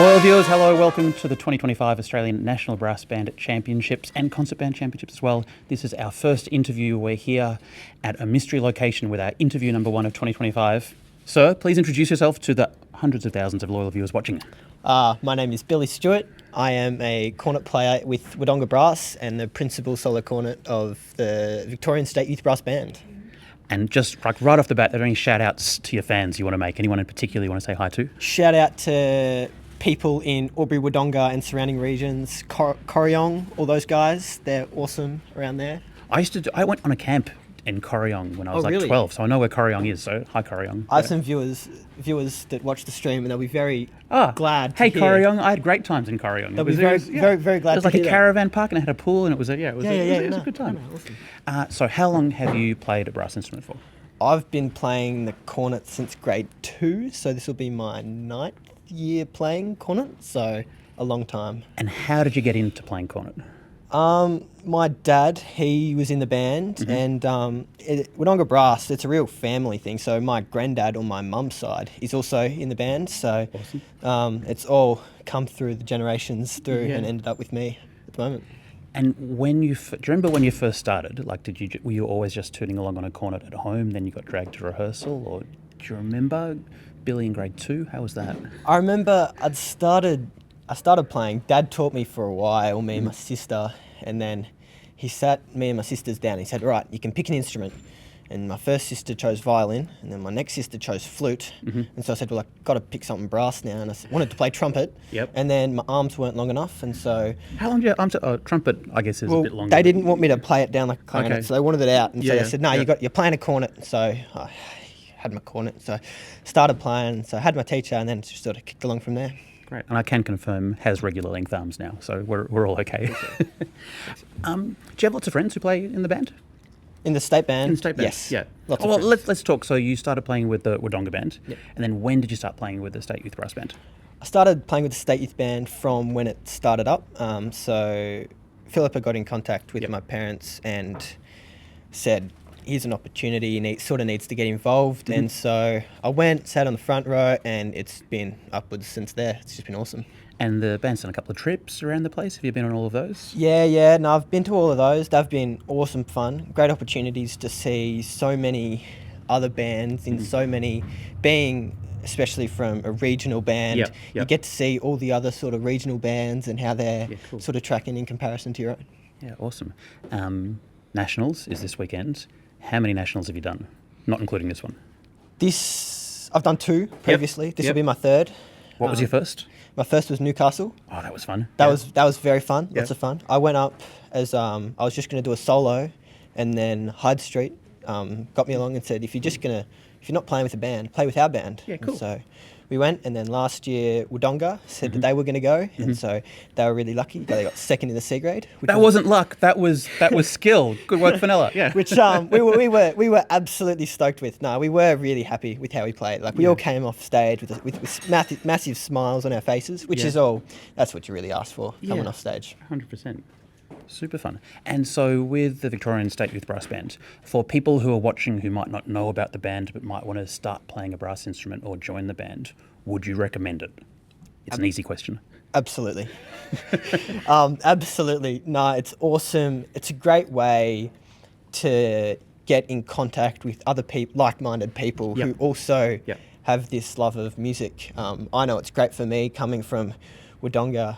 Loyal viewers, hello, welcome to the 2025 Australian National Brass Band Championships and Concert Band Championships as well. This is our first interview. We're here at a mystery location with our interview number 1 of 2025. Sir, please introduce yourself to the hundreds of thousands of loyal viewers watching. My name is Billy Stewart. I am a cornet player with Wodonga Brass and the principal solo cornet of the Victorian State Youth Brass Band. And just like right off the bat, are there any shout outs to your fans you want to make? Anyone in particular you want to say hi to? Shout out to people in Albury, Wodonga and surrounding regions, Corryong, all those guys. They're awesome around there. I went on a camp in Corryong when I was really? 12, so I know where Corryong is, so hi Corryong. I have some viewers that watch the stream and they'll be very glad to Hey hear. Corryong, I had great times in Corryong. They'll be very glad There to was like hear a caravan park and it had a pool and it was a good time. Awesome. So how long have you played a brass instrument for? I've been playing the cornet since grade 2, so this will be my 9th year playing cornet, so a long time. And how did you get into playing cornet? My dad, he was in the band, and Wodonga Brass, it's a real family thing. So my granddad on my mum's side is also in the band. So Awesome. it's all come through the generations and ended up with me at the moment. And when do you remember when you first started? Like, were you always just tuning along on a cornet at home, then you got dragged to rehearsal, or do you remember Billy in grade 2? How was that? I remember I started playing. Dad taught me for a while, me and my sister, and then he sat me and my sisters down. He said, "Right, you can pick an instrument." And my first sister chose violin, and then my next sister chose flute. And so I said, "Well, I've got to pick something brass now." And I wanted to play trumpet. Yep. And then my arms weren't long enough, and so How long did you trumpet? I guess is a bit longer. they didn't want me to play it down like a clarinet, Okay. so they wanted it out. And so Yeah, they said, "No, yeah. you're playing a cornet." So I had my cornet, so started playing. So I had my teacher, and then just sort of kicked along from there. Great. And I can confirm has regular length arms now, so we're all okay. Do you have lots of friends who play in the band? In the state band? In the state band? Yes. Yeah. Lots of Well, friends. let's talk. So you started playing with the Wodonga Band, Yep. and then when did you start playing with the State Youth Brass Band? I started playing with the State Youth Band from when it started up. So Philippa got in contact with Yep. my parents and said, "Here's an opportunity, he sort of needs to get involved." And so I went, sat on the front row, and it's been upwards since there. It's just been awesome. And the band's done a couple of trips around the place. Have you been on all of those? Yeah. No, I've been to all of those. They've been awesome fun. Great opportunities to see so many other bands in so many, being especially from a regional band. Yep. You get to see all the other sort of regional bands and how they're cool. sort of tracking in comparison to your own. Yeah, awesome. Nationals is this weekend. How many nationals have you done? Not including this one. I've done 2 previously. This will be my 3rd. What was your first? My first was Newcastle. Oh, that was fun. That was very fun. Yeah. Lots of fun. I went up as I was just going to do a solo, and then Hyde Street got me along and said, if you're not playing with a band, play with our band. Yeah, cool. And so we went, and then last year Wodonga said that they were going to go, and so they were really lucky. They got 2nd in the C grade. That wasn't luck. That was skill. Good work, Vanilla. Yeah. Which we were absolutely stoked with. No, we were really happy with how we played. Like we all came off stage with massive smiles on our faces, which is all. That's what you really ask for coming off stage. 100%. Super fun. And so with the Victorian State Youth Brass Band, for people who are watching who might not know about the band but might want to start playing a brass instrument or join the band, would you recommend it? It's an easy question. Absolutely. Absolutely. No, it's awesome. It's a great way to get in contact with other people, like-minded people who also have this love of music. I know it's great for me coming from Wodonga.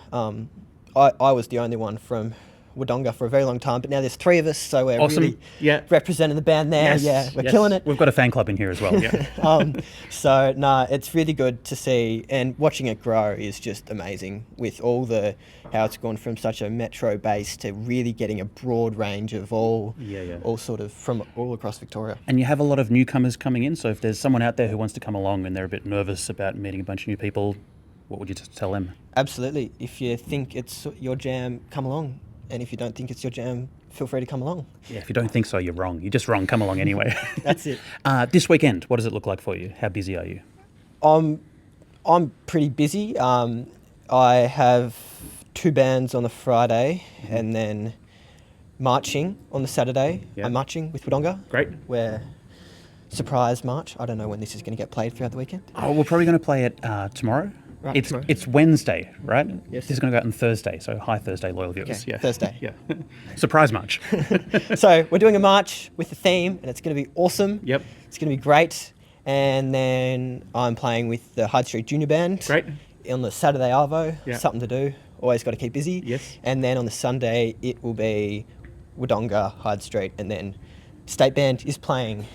I was the only one from Wodonga for a very long time, but now there's 3 of us, so we're Awesome. really representing the band there. We're killing it. We've got a fan club in here as well. Yeah. So it's really good to see, and watching it grow is just amazing with how it's gone from such a metro base to really getting a broad range of all sort of from all across Victoria. And you have a lot of newcomers coming in, so if there's someone out there who wants to come along and they're a bit nervous about meeting a bunch of new people, what would you tell them? Absolutely. If you think it's your jam, come along. And if you don't think it's your jam, feel free to come along. Yeah, if you don't think so, you're wrong. You're just wrong. Come along anyway. That's it. This weekend, what does it look like for you? How busy are you? I'm pretty busy. I have 2 bands on the Friday and then marching on the Saturday. Yeah. I'm marching with Wodonga. Great. We're surprise march. I don't know when this is going to get played throughout the weekend. Oh, we're probably going to play it tomorrow. Right, tomorrow. It's Wednesday, right? Yes. This is going to go out on Thursday, so hi Thursday, loyal viewers. Okay, Yeah. Thursday. Yeah. Surprise march. So we're doing a march with a theme, and it's going to be awesome. Yep. It's going to be great. And then I'm playing with the Hyde Street Junior Band. Great. On the Saturday Arvo, Yeah. something to do. Always got to keep busy. Yes. And then on the Sunday, it will be Wodonga, Hyde Street, and then State Band is playing.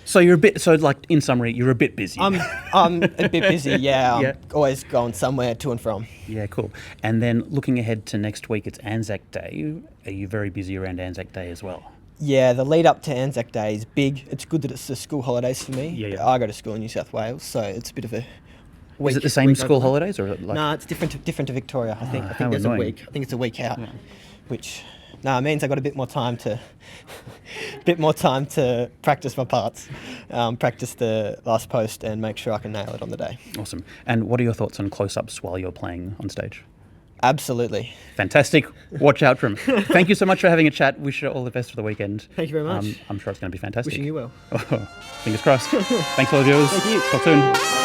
So you're a bit. So like in summary, you're a bit busy. I'm a bit busy. Yeah. I'm Yeah. always going somewhere to and from. Yeah, cool. And then looking ahead to next week, it's Anzac Day. Are you very busy around Anzac Day as well? Yeah, the lead up to Anzac Day is big. It's good that it's the school holidays for me. Yeah. I go to school in New South Wales, so it's a bit of a week. Is it the same week school over. holidays or like? No, it's different to Victoria. I think how there's annoying. a week. I think it's a week out, which it means I got a bit more time to practice my parts, practice the last post, and make sure I can nail it on the day. Awesome. And what are your thoughts on close-ups while you're playing on stage? Absolutely. Fantastic. Watch out for him. Thank you so much for having a chat. Wish you all the best for the weekend. Thank you very much. I'm sure it's going to be fantastic. Wishing you well. Fingers crossed. Thanks, all the viewers. Thank you. Talk soon.